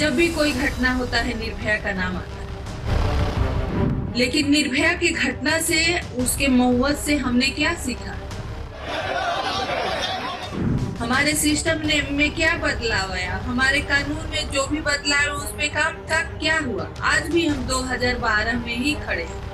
जब भी कोई घटना होता है निर्भया का नाम आता है। लेकिन निर्भया की घटना से उसके मौत से हमने क्या सीखा? हमारे सिस्टम ने में क्या बदलाव आया? हमारे कानून में जो भी बदलाव उस पे काम का क्या हुआ? आज भी हम 2012 में ही खड़े हैं।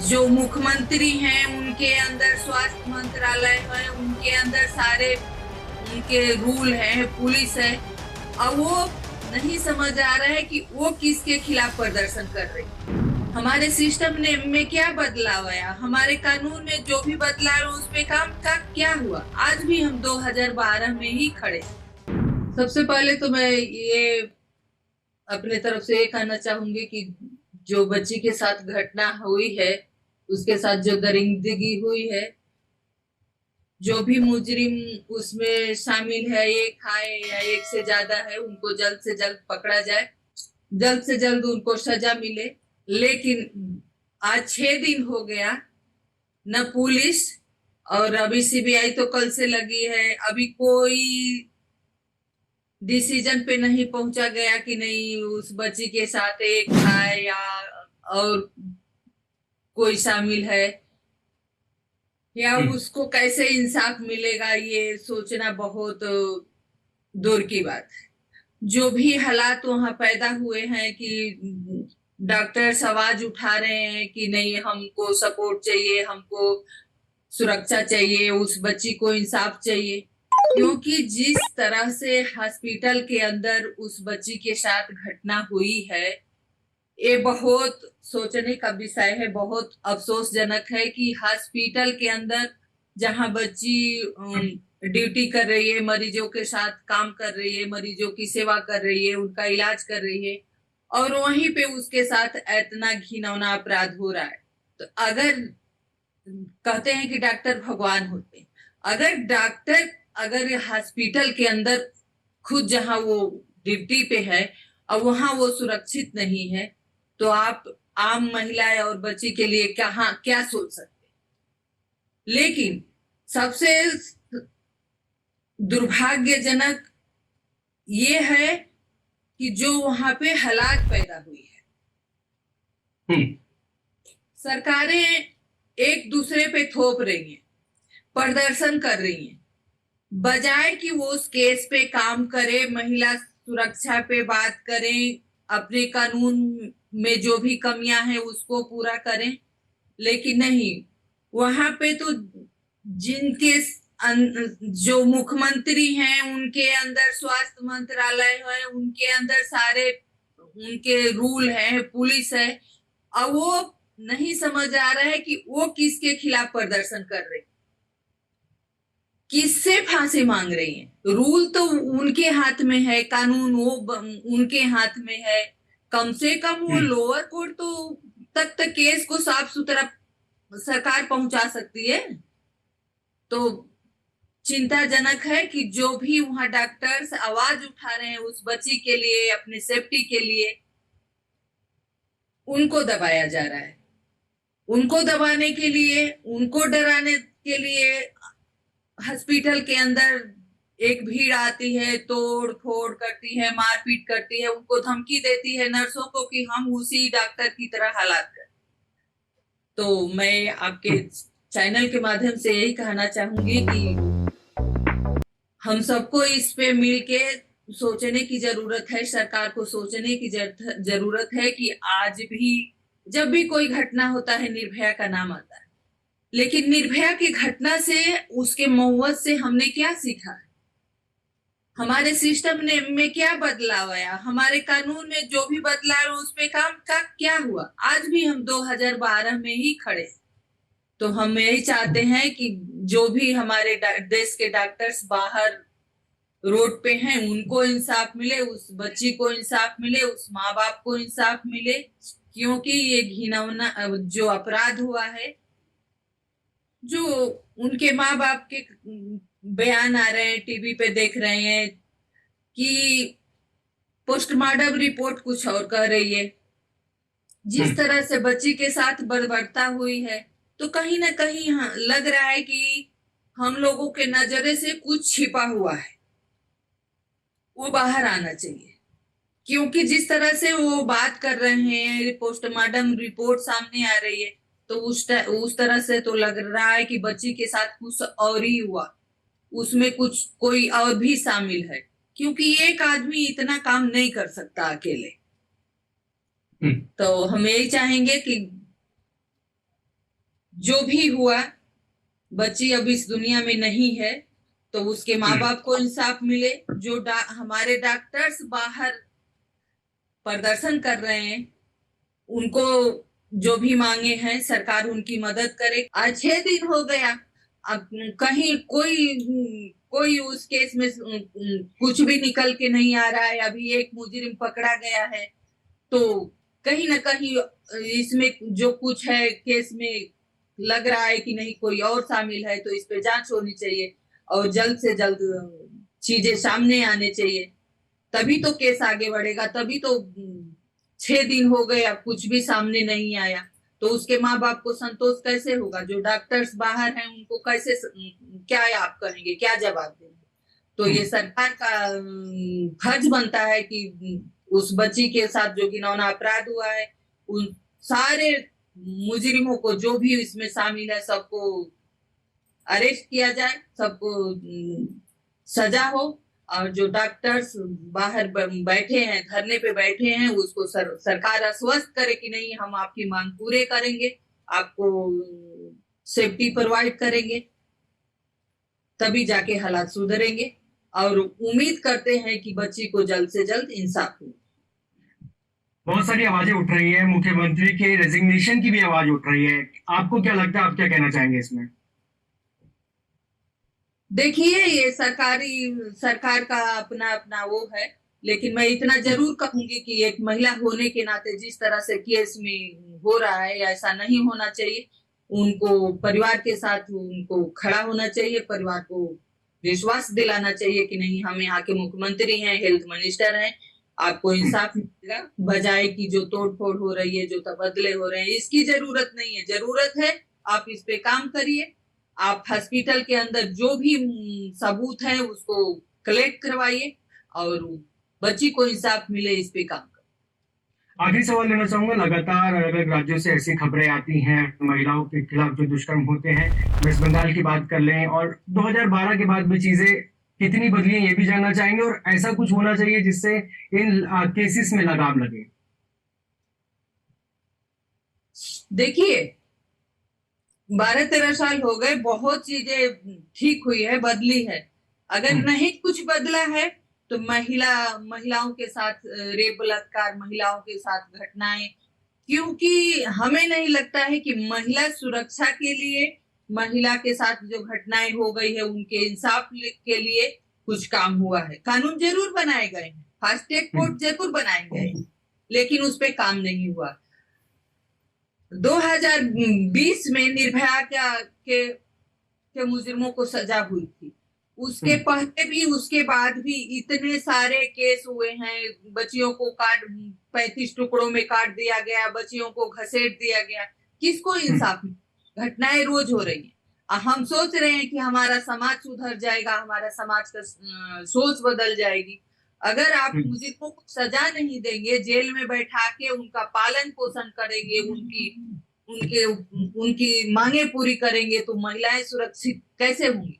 जो मुख्यमंत्री हैं उनके अंदर स्वास्थ्य मंत्रालय है, उनके अंदर सारे उनके रूल हैं, पुलिस है, और वो नहीं समझ आ रहा है कि वो किसके खिलाफ प्रदर्शन कर रही है। हमारे सिस्टम ने में क्या बदलाव आया? हमारे कानून में जो भी बदलाव उस पे काम का क्या हुआ? आज भी हम 2012 में ही खड़े हैं। सबसे पहले तो मैं ये अपने तरफ से ये कहना चाहूंगी कि जो बच्ची के साथ घटना हुई है, उसके साथ जो दरिंदगी हुई है, जो भी मुजरिम उसमें शामिल है, एक है या एक से ज्यादा है, उनको जल्द से जल्द पकड़ा जाए, जल्द से जल्द उनको सजा मिले। लेकिन आज 6 दिन हो गया, न पुलिस, और अभी सीबीआई तो कल से लगी है, अभी कोई डिसीजन पे नहीं पहुंचा गया कि नहीं उस बच्ची के साथ एक था या और कोई शामिल है, या उसको कैसे इंसाफ मिलेगा, ये सोचना बहुत दूर की बात है। जो भी हालात वहां पैदा हुए हैं कि डॉक्टर्स आवाज उठा रहे हैं कि नहीं, हमको सपोर्ट चाहिए, हमको सुरक्षा चाहिए, उस बच्ची को इंसाफ चाहिए, क्योंकि जिस तरह से हॉस्पिटल के अंदर उस बच्ची के साथ घटना हुई है, ये बहुत सोचने का विषय है। बहुत अफसोसजनक है कि हॉस्पिटल के अंदर जहां बच्ची ड्यूटी कर रही है, मरीजों के साथ काम कर रही है, मरीजों की सेवा कर रही है, उनका इलाज कर रही है, और वहीं पे उसके साथ इतना घिनौना अपराध हो रहा है। तो अगर कहते हैं कि डॉक्टर भगवान होते हैं, अगर हॉस्पिटल के अंदर खुद जहां वो ड्यूटी पे है और वहां वो सुरक्षित नहीं है, तो आप आम महिलाएं और बच्ची के लिए क्या सोच सकते हैं? लेकिन सबसे दुर्भाग्यजनक ये है कि जो वहां पे हालात पैदा हुई है, सरकारें एक दूसरे पे थोप रही हैं, प्रदर्शन कर रही हैं, बजाय कि वो उस केस पे काम करे, महिला सुरक्षा पे बात करें, अपने कानून में जो भी कमियां हैं उसको पूरा करें। लेकिन नहीं, वहां पे तो जिनके जो मुख्यमंत्री हैं उनके अंदर स्वास्थ्य मंत्रालय है, उनके अंदर सारे उनके रूल हैं, पुलिस है, और वो नहीं समझ आ रहा है कि वो किसके खिलाफ प्रदर्शन कर रहे, किससे फांसी मांग रही हैं। रूल तो उनके हाथ में है, कानून वो उनके हाथ में है। कम से कम वो लोअर कोर्ट तो तक केस को साफ सुथरा सरकार पहुंचा सकती है। तो चिंताजनक है कि जो भी वहां डॉक्टर्स आवाज उठा रहे हैं उस बच्ची के लिए, अपनी सेफ्टी के लिए, उनको दबाया जा रहा है। उनको दबाने के लिए, उनको डराने के लिए हॉस्पिटल के अंदर एक भीड़ आती है, तोड़ फोड़ करती है, मारपीट करती है, उनको धमकी देती है नर्सों को कि हम उसी डॉक्टर की तरह हालात कर। तो मैं आपके चैनल के माध्यम से यही कहना चाहूंगी कि हम सबको इस पे मिलके सोचने की जरूरत है, सरकार को सोचने की जरूरत है कि आज भी जब भी कोई घटना होता है निर्भया का नाम आता है। लेकिन निर्भया की घटना से, उसके मौत से हमने क्या सीखा है? हमारे सिस्टम ने में क्या बदलाव आया? हमारे कानून में जो भी बदलाव उस पे काम का क्या हुआ? आज भी हम 2012 में ही खड़े हैं। तो हम यही चाहते हैं कि जो भी हमारे देश के डॉक्टर्स बाहर रोड पे हैं उनको इंसाफ मिले, उस बच्ची को इंसाफ मिले, उस माँ बाप को इंसाफ मिले, क्योंकि ये घिनौना जो अपराध हुआ है, जो उनके माँ बाप के बयान आ रहे हैं, टीवी पे देख रहे हैं कि पोस्टमार्टम रिपोर्ट कुछ और कह रही है। जिस तरह से बच्ची के साथ बर्बरता हुई है, तो कहीं ना कहीं लग रहा है कि हम लोगों के नजरे से कुछ छिपा हुआ है, वो बाहर आना चाहिए। क्योंकि जिस तरह से वो बात कर रहे हैं, पोस्टमार्टम रिपोर्ट सामने आ रही है, तो उस तरह से तो लग रहा है कि बच्ची के साथ कुछ और ही हुआ, उसमें कुछ कोई और भी शामिल है। क्योंकि एक आदमी इतना काम नहीं कर सकता अकेले। तो हम यही चाहेंगे कि जो भी हुआ, बच्ची अब इस दुनिया में नहीं है, तो उसके माँ बाप को इंसाफ मिले। जो हमारे डॉक्टर्स बाहर प्रदर्शन कर रहे हैं, उनको जो भी मांगे हैं सरकार उनकी मदद करे। आज 6 दिन हो गया, अब कहीं कोई उस केस में कुछ भी निकल के नहीं आ रहा है। अभी एक मुजरिम पकड़ा गया है, तो कहीं ना कहीं इसमें जो कुछ है केस में लग रहा है कि नहीं कोई और शामिल है। तो इस पे जांच होनी चाहिए और जल्द से जल्द चीजें सामने आने चाहिए, तभी तो केस आगे बढ़ेगा। तभी तो 6 दिन हो गए, अब कुछ भी सामने नहीं आया, तो उसके माँ बाप को संतोष कैसे होगा? जो डॉक्टर्स बाहर हैं उनको कैसे, क्या आप कहेंगे, क्या जवाब देंगे? तो ये सरकार का फर्ज बनता है कि उस बच्ची के साथ जो घिनौना अपराध हुआ है, उन सारे मुजरिमों को, जो भी इसमें शामिल है, सबको अरेस्ट किया जाए, सबको सजा हो। और जो डॉक्टर्स बाहर बैठे हैं, धरने पे बैठे हैं, उसको सरकार आश्वस्त करे कि नहीं, हम आपकी मांग पूरे करेंगे, आपको सेफ्टी प्रोवाइड करेंगे, तभी जाके हालात सुधरेंगे। और उम्मीद करते हैं कि बच्ची को जल्द से जल्द इंसाफ हो। बहुत सारी आवाजें उठ रही है, मुख्यमंत्री के रेजिग्नेशन की भी आवाज उठ रही है। आपको क्या लगता है, आप क्या कहना चाहेंगे इसमें? देखिए, ये सरकार का अपना अपना वो है, लेकिन मैं इतना जरूर कहूंगी कि एक महिला होने के नाते जिस तरह से केस में हो रहा है, ऐसा नहीं होना चाहिए। उनको परिवार के साथ उनको खड़ा होना चाहिए, परिवार को विश्वास दिलाना चाहिए कि नहीं, हम यहाँ के मुख्यमंत्री हैं, हेल्थ मिनिस्टर हैं, आपको इंसाफ मिलेगा। बजाय कि जो तोड़ फोड़ हो रही है, जो तबदले हो रहे हैं, इसकी जरूरत नहीं है। जरूरत है आप इस पे काम करिए, आप हॉस्पिटल के अंदर जो भी सबूत है उसको कलेक्ट करवाइए और बच्ची को इंसाफ मिले, इस पे काम करें। आखिरी सवाल लेना चाहूंगा, लगातार अलग अलग राज्यों से ऐसी खबरें आती हैं महिलाओं के खिलाफ जो दुष्कर्म होते हैं। वेस्ट बंगाल की बात कर लें, और 2012 के बाद भी चीजें कितनी बदली हैं ये भी जानना चाहेंगे, और ऐसा कुछ होना चाहिए जिससे इन केसेस में लगाम लगे। देखिए, 12-13 साल हो गए, बहुत चीजें ठीक हुई है, बदली है। अगर नहीं कुछ बदला है तो महिलाओं के साथ रेप बलात्कार, महिलाओं के साथ घटनाएं, क्योंकि हमें नहीं लगता है कि महिला सुरक्षा के लिए, महिला के साथ जो घटनाएं हो गई है उनके इंसाफ के लिए कुछ काम हुआ है। कानून जरूर बनाए गए हैं, फास्ट ट्रैक कोर्ट जरूर बनाए गए हैं, लेकिन उस पर काम नहीं हुआ। 2020 में निर्भया के मुजरिमों को सजा हुई थी, उसके पहले भी उसके बाद भी इतने सारे केस हुए हैं। बच्चियों को 35 टुकड़ों में काट दिया गया, बच्चियों को घसीट दिया गया, किसको इंसाफ? घटनाएं रोज हो रही है। हम सोच रहे हैं कि हमारा समाज सुधर जाएगा, हमारा समाज का सोच बदल जाएगी। अगर आप मुजरिमों को सजा नहीं देंगे, जेल में बैठा के उनका पालन पोषण करेंगे, उनकी मांगे पूरी करेंगे, तो महिलाएं सुरक्षित कैसे होंगी?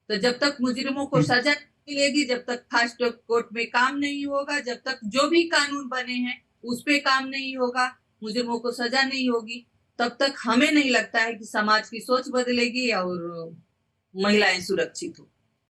तो जब तक मुजरिमों को सजा मिलेगी, जब तक फास्ट ट्रैक कोर्ट में काम नहीं होगा, जब तक जो भी कानून बने हैं उस पे काम नहीं होगा, मुजरिमों को सजा नहीं होगी, तब तक हमें नहीं लगता है कि समाज की सोच बदलेगी और महिलाएं सुरक्षित हो।